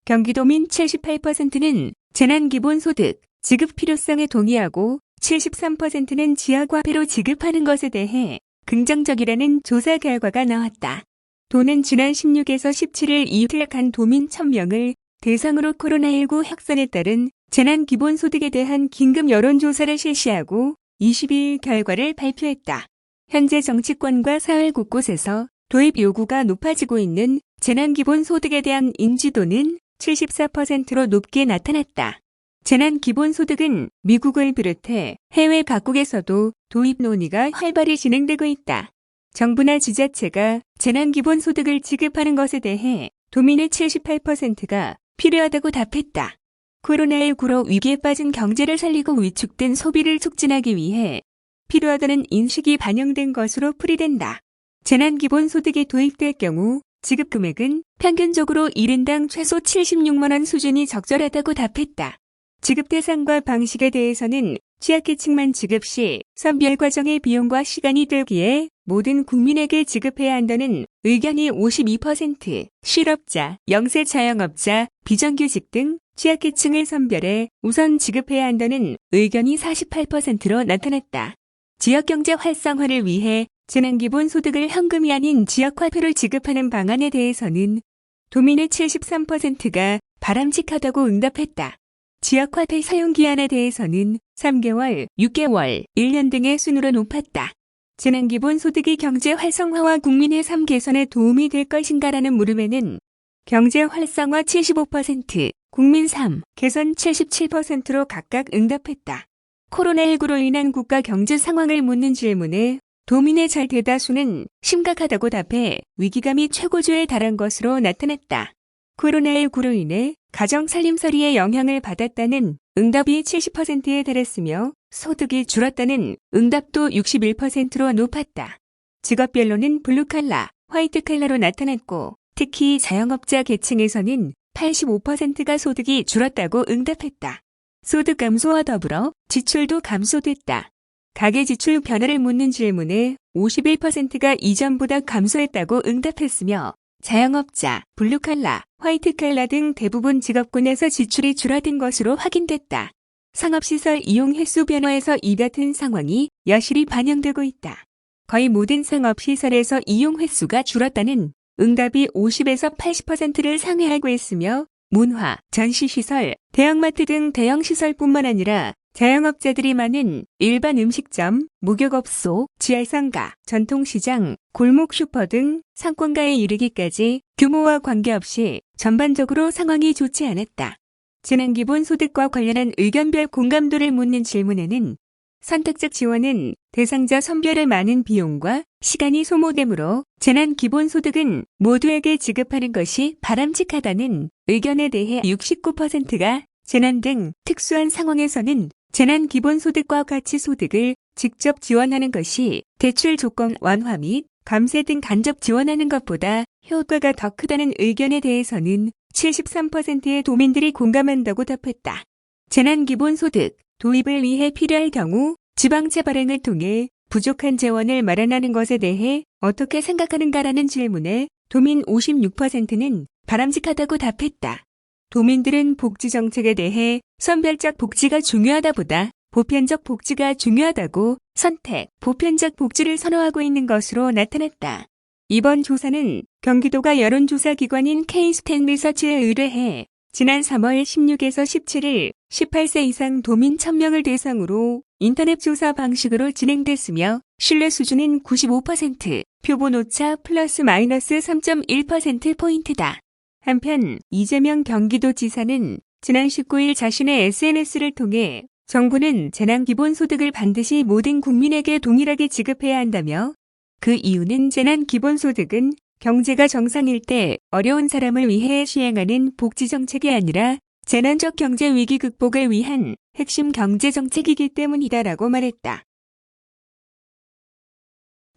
경기도민 78%는 재난기본소득 지급 필요성에 동의하고 73%는 지역화폐로 지급하는 것에 대해 긍정적이라는 조사 결과가 나왔다. 도는 지난 16에서 17일 이틀간 도민 1000명을 대상으로 코로나19 확산에 따른 재난기본소득에 대한 긴급 여론조사를 실시하고 22일 결과를 발표했다. 현재 정치권과 사회 곳곳에서 도입 요구가 높아지고 있는 재난기본소득에 대한 인지도는 74%로 높게 나타났다. 재난기본소득은 미국을 비롯해 해외 각국에서도 도입 논의가 활발히 진행되고 있다. 정부나 지자체가 재난기본소득을 지급하는 것에 대해 도민의 78%가 필요하다고 답했다. 코로나19로 위기에 빠진 경제를 살리고 위축된 소비를 촉진하기 위해 필요하다는 인식이 반영된 것으로 풀이된다. 재난기본소득이 도입될 경우 지급 금액은 평균적으로 1인당 최소 76만 원 수준이 적절하다고 답했다. 지급 대상과 방식에 대해서는 취약계층만 지급 시 선별 과정의 비용과 시간이 들기에 모든 국민에게 지급해야 한다는 의견이 52%, 실업자, 영세 자영업자, 비정규직 등 취약계층을 선별해 우선 지급해야 한다는 의견이 48%로 나타났다. 지역경제 활성화를 위해 재난기본소득을 현금이 아닌 지역화폐로 지급하는 방안에 대해서는 도민의 73%가 바람직하다고 응답했다. 지역화폐 사용기한에 대해서는 3개월, 6개월, 1년 등의 순으로 높았다. 재난기본소득이 경제 활성화와 국민의 삶 개선에 도움이 될 것인가라는 물음에는 경제 활성화 75%, 국민 삶 개선 77%로 각각 응답했다. 코로나19로 인한 국가 경제 상황을 묻는 질문에 도민의 절대다수는 심각하다고 답해 위기감이 최고조에 달한 것으로 나타났다. 코로나19로 인해 가정 살림살이에 영향을 받았다는 응답이 70%에 달했으며 소득이 줄었다는 응답도 61%로 높았다. 직업별로는 블루칼라, 화이트칼라로 나타났고 특히 자영업자 계층에서는 85%가 소득이 줄었다고 응답했다. 소득 감소와 더불어 지출도 감소됐다. 가계지출 변화를 묻는 질문에 51%가 이전보다 감소했다고 응답했으며 자영업자, 블루칼라, 화이트칼라 등 대부분 직업군에서 지출이 줄어든 것으로 확인됐다. 상업시설 이용 횟수 변화에서 이 같은 상황이 여실히 반영되고 있다. 거의 모든 상업시설에서 이용 횟수가 줄었다는 응답이 50에서 80%를 상회하고 있으며 문화, 전시시설, 대형마트 등 대형시설뿐만 아니라 자영업자들이 많은 일반 음식점, 목욕업소, 지하상가, 전통시장, 골목 슈퍼 등 상권가에 이르기까지 규모와 관계없이 전반적으로 상황이 좋지 않았다. 재난기본소득과 관련한 의견별 공감도를 묻는 질문에는 선택적 지원은 대상자 선별에 많은 비용과 시간이 소모되므로 재난기본소득은 모두에게 지급하는 것이 바람직하다는 의견에 대해 69%가 재난 등 특수한 상황에서는 재난기본소득과 같이 소득을 직접 지원하는 것이 대출 조건 완화 및 감세 등 간접 지원하는 것보다 효과가 더 크다는 의견에 대해서는 73%의 도민들이 공감한다고 답했다. 재난기본소득 도입을 위해 필요할 경우 지방채 발행을 통해 부족한 재원을 마련하는 것에 대해 어떻게 생각하는가라는 질문에 도민 56%는 바람직하다고 답했다. 도민들은 복지정책에 대해 선별적 복지가 중요하다보다 보편적 복지가 중요하다고 선택, 보편적 복지를 선호하고 있는 것으로 나타났다. 이번 조사는 경기도가 여론조사 기관인 K-STAN 리서치에 의뢰해 지난 3월 16에서 17일 18세 이상 도민 1000명을 대상으로 인터넷 조사 방식으로 진행됐으며 신뢰 수준은 95%, 표본 오차 플러스 마이너스 3.1%포인트다. 한편 이재명 경기도지사는 지난 19일 자신의 SNS를 통해 정부는 재난기본소득을 반드시 모든 국민에게 동일하게 지급해야 한다며 그 이유는 재난기본소득은 경제가 정상일 때 어려운 사람을 위해 시행하는 복지정책이 아니라 재난적 경제 위기 극복을 위한 핵심 경제정책이기 때문이다라고 말했다.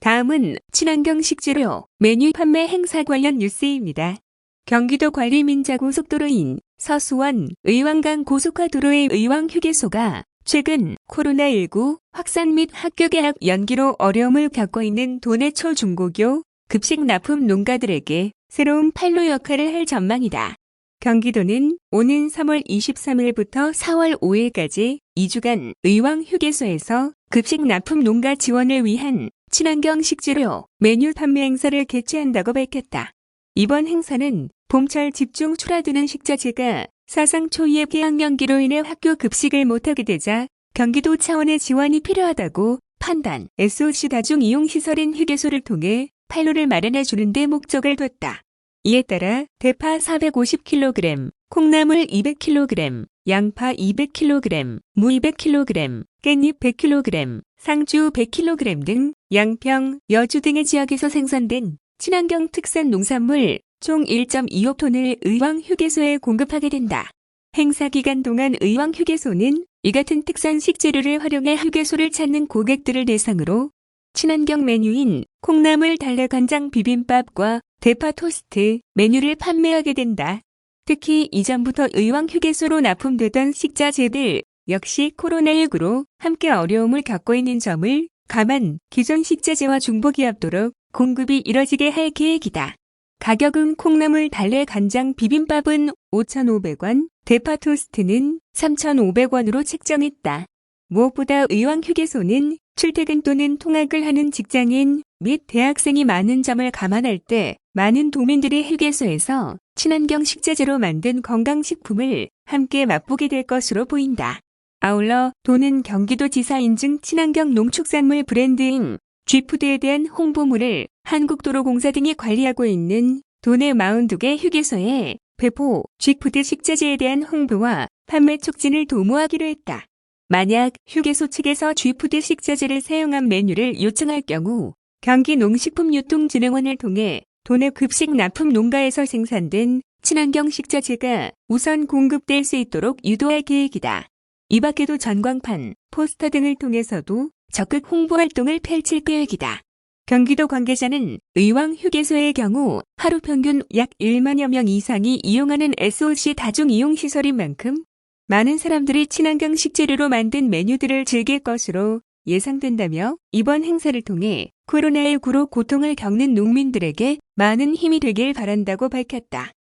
다음은 친환경 식재료, 메뉴 판매 행사 관련 뉴스입니다. 경기도 관리민자고속도로인 서수원 의왕간 고속화도로의 의왕휴게소가 최근 코로나19 확산 및 학교 개학 연기로 어려움을 겪고 있는 도내 초중고교 급식 납품 농가들에게 새로운 판로 역할을 할 전망이다. 경기도는 오는 3월 23일부터 4월 5일까지 2주간 의왕휴게소에서 급식 납품 농가 지원을 위한 친환경 식재료 메뉴 판매 행사를 개최한다고 밝혔다. 이번 행사는 봄철 집중 출하되는 식자재가 사상 초유의 계약연기로 인해 학교 급식을 못하게 되자 경기도 차원의 지원이 필요하다고 판단, SOC 다중이용시설인 휴게소를 통해 판로를 마련해 주는 데 목적을 뒀다. 이에 따라 대파 450kg, 콩나물 200kg, 양파 200kg, 무 200kg, 깻잎 100kg, 상주 100kg 등 양평, 여주 등의 지역에서 생산된 친환경 특산 농산물 총 1.25톤을 의왕휴게소에 공급하게 된다. 행사 기간 동안 의왕휴게소는 이 같은 특산 식재료를 활용해 휴게소를 찾는 고객들을 대상으로 친환경 메뉴인 콩나물 달래간장 비빔밥과 대파 토스트 메뉴를 판매하게 된다. 특히 이전부터 의왕휴게소로 납품되던 식자재들 역시 코로나19로 함께 어려움을 겪고 있는 점을 감안 기존 식자재와 중복이 없도록 공급이 이뤄지게 할 계획이다. 가격은 콩나물 달래 간장 비빔밥은 5,500원, 대파 토스트는 3,500원으로 책정했다. 무엇보다 의왕휴게소는 출퇴근 또는 통학을 하는 직장인 및 대학생이 많은 점을 감안할 때 많은 도민들이 휴게소에서 친환경 식자재로 만든 건강식품을 함께 맛보게 될 것으로 보인다. 아울러 도는 경기도지사 인증 친환경 농축산물 브랜드인 G푸드에 대한 홍보물을 한국도로공사 등이 관리하고 있는 도내 42개 휴게소에 배포, G푸드 식자재에 대한 홍보와 판매 촉진을 도모하기로 했다. 만약 휴게소 측에서 G푸드 식자재를 사용한 메뉴를 요청할 경우 경기농식품유통진흥원을 통해 도내 급식 납품 농가에서 생산된 친환경 식자재가 우선 공급될 수 있도록 유도할 계획이다. 이 밖에도 전광판, 포스터 등을 통해서도 적극 홍보 활동을 펼칠 계획이다. 경기도 관계자는 의왕휴게소의 경우 하루 평균 약 1만여 명 이상이 이용하는 SOC 다중이용시설인 만큼 많은 사람들이 친환경 식재료로 만든 메뉴들을 즐길 것으로 예상된다며 이번 행사를 통해 코로나19로 고통을 겪는 농민들에게 많은 힘이 되길 바란다고 밝혔다.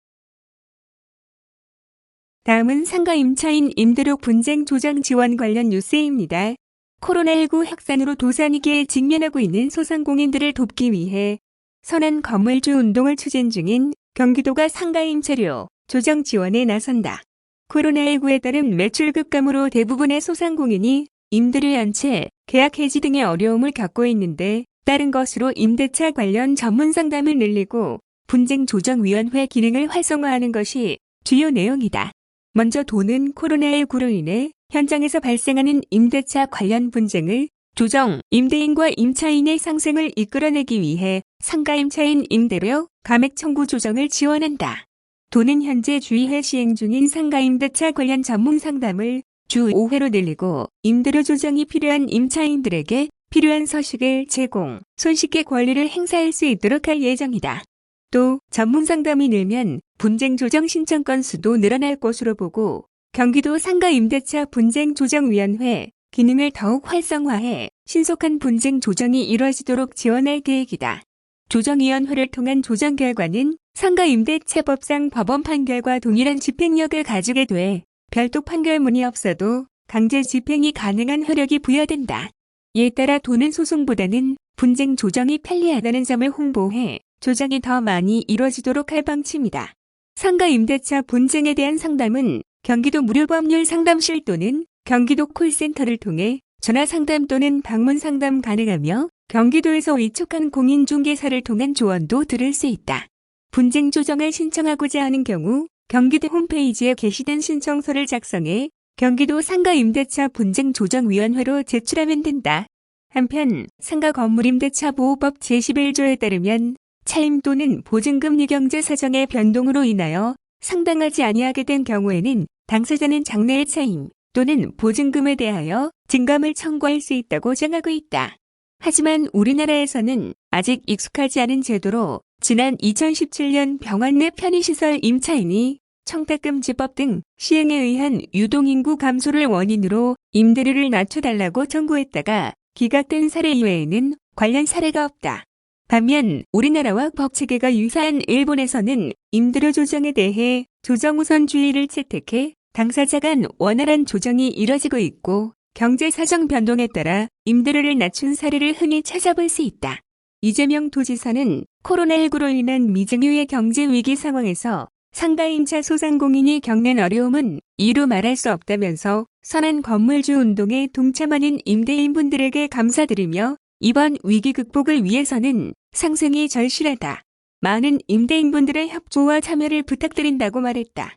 다음은 상가 임차인 임대료 분쟁 조정 지원 관련 뉴스입니다. 코로나19 확산으로 도산위기에 직면하고 있는 소상공인들을 돕기 위해 선한 건물주 운동을 추진 중인 경기도가 상가 임차료 조정 지원에 나선다. 코로나19에 따른 매출 급감으로 대부분의 소상공인이 임대료 연체, 계약 해지 등의 어려움을 겪고 있는데 따른 것으로 임대차 관련 전문 상담을 늘리고 분쟁 조정위원회 기능을 활성화하는 것이 주요 내용이다. 먼저 도는 코로나19로 인해 현장에서 발생하는 임대차 관련 분쟁을 조정, 임대인과 임차인의 상생을 이끌어내기 위해 상가 임차인 임대료, 감액 청구 조정을 지원한다. 도는 현재 주의회 시행 중인 상가 임대차 관련 전문 상담을 주 5회로 늘리고 임대료 조정이 필요한 임차인들에게 필요한 서식을 제공, 손쉽게 권리를 행사할 수 있도록 할 예정이다. 또 전문 상담이 늘면 분쟁 조정 신청 건수도 늘어날 것으로 보고 경기도 상가 임대차 분쟁 조정위원회 기능을 더욱 활성화해 신속한 분쟁 조정이 이루어지도록 지원할 계획이다. 조정위원회를 통한 조정 결과는 상가 임대차법상 법원 판결과 동일한 집행력을 가지게 돼 별도 판결문이 없어도 강제 집행이 가능한 효력이 부여된다. 이에 따라 도는 소송보다는 분쟁 조정이 편리하다는 점을 홍보해 조정이 더 많이 이루어지도록 할 방침이다. 상가 임대차 분쟁에 대한 상담은 경기도 무료법률 상담실 또는 경기도 콜센터를 통해 전화 상담 또는 방문 상담 가능하며 경기도에서 위촉한 공인중개사를 통한 조언도 들을 수 있다. 분쟁 조정을 신청하고자 하는 경우 경기도 홈페이지에 게시된 신청서를 작성해 경기도 상가 임대차 분쟁 조정위원회로 제출하면 된다. 한편 상가 건물임대차 보호법 제11조에 따르면 차임 또는 보증금 유경재 사정의 변동으로 인하여 상당하지 아니하게 된 경우에는 당사자는 장래의 차임 또는 보증금에 대하여 증감을 청구할 수 있다고 정하고 있다. 하지만 우리나라에서는 아직 익숙하지 않은 제도로 지난 2017년 병원 내 편의시설 임차인이 청탁금지법 등 시행에 의한 유동인구 감소를 원인으로 임대료를 낮춰달라고 청구했다가 기각된 사례 이외에는 관련 사례가 없다. 반면 우리나라와 법체계가 유사한 일본에서는 임대료 조정에 대해 조정우선주의를 채택해 당사자 간 원활한 조정이 이뤄지고 있고 경제 사정 변동에 따라 임대료를 낮춘 사례를 흔히 찾아볼 수 있다. 이재명 도지사는 코로나19로 인한 미증유의 경제 위기 상황에서 상가임차 소상공인이 겪는 어려움은 이루 말할 수 없다면서 선한 건물주 운동에 동참하는 임대인분들에게 감사드리며 이번 위기 극복을 위해서는 상생이 절실하다. 많은 임대인분들의 협조와 참여를 부탁드린다고 말했다.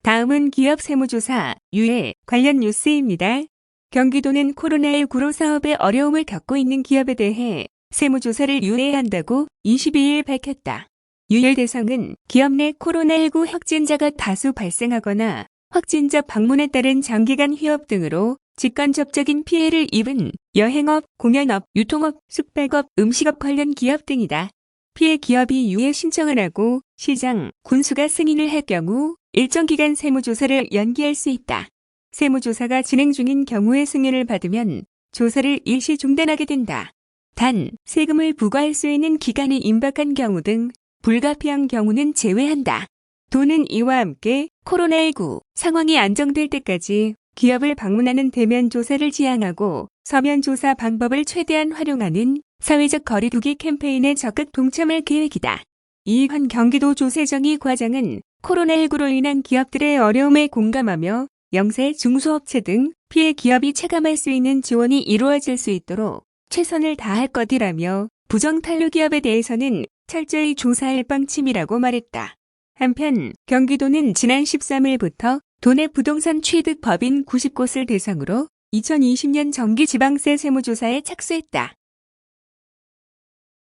다음은 기업 세무조사, 유예 관련 뉴스입니다. 경기도는 코로나19로 사업에 어려움을 겪고 있는 기업에 대해 세무조사를 유예한다고 22일 밝혔다. 유예 대상은 기업 내 코로나19 확진자가 다수 발생하거나 확진자 방문에 따른 장기간 휴업 등으로 직간접적인 피해를 입은 여행업, 공연업, 유통업, 숙박업, 음식업 관련 기업 등이다. 피해 기업이 유예 신청을 하고 시장, 군수가 승인을 할 경우 일정 기간 세무조사를 연기할 수 있다. 세무조사가 진행 중인 경우에 승인을 받으면 조사를 일시 중단하게 된다. 단, 세금을 부과할 수 있는 기간이 임박한 경우 등 불가피한 경우는 제외한다. 도는 이와 함께 코로나19 상황이 안정될 때까지 기업을 방문하는 대면 조사를 지향하고 서면 조사 방법을 최대한 활용하는 사회적 거리두기 캠페인에 적극 동참할 계획이다. 이익환 경기도 조세정의 과장은 코로나19로 인한 기업들의 어려움에 공감하며 영세, 중소업체 등 피해 기업이 체감할 수 있는 지원이 이루어질 수 있도록 최선을 다할 것이라며 부정 탄로 기업에 대해서는 철저히 조사할 방침이라고 말했다. 한편 경기도는 지난 13일부터 도내 부동산 취득 법인 90곳을 대상으로 2020년 정기 지방세 세무조사에 착수했다.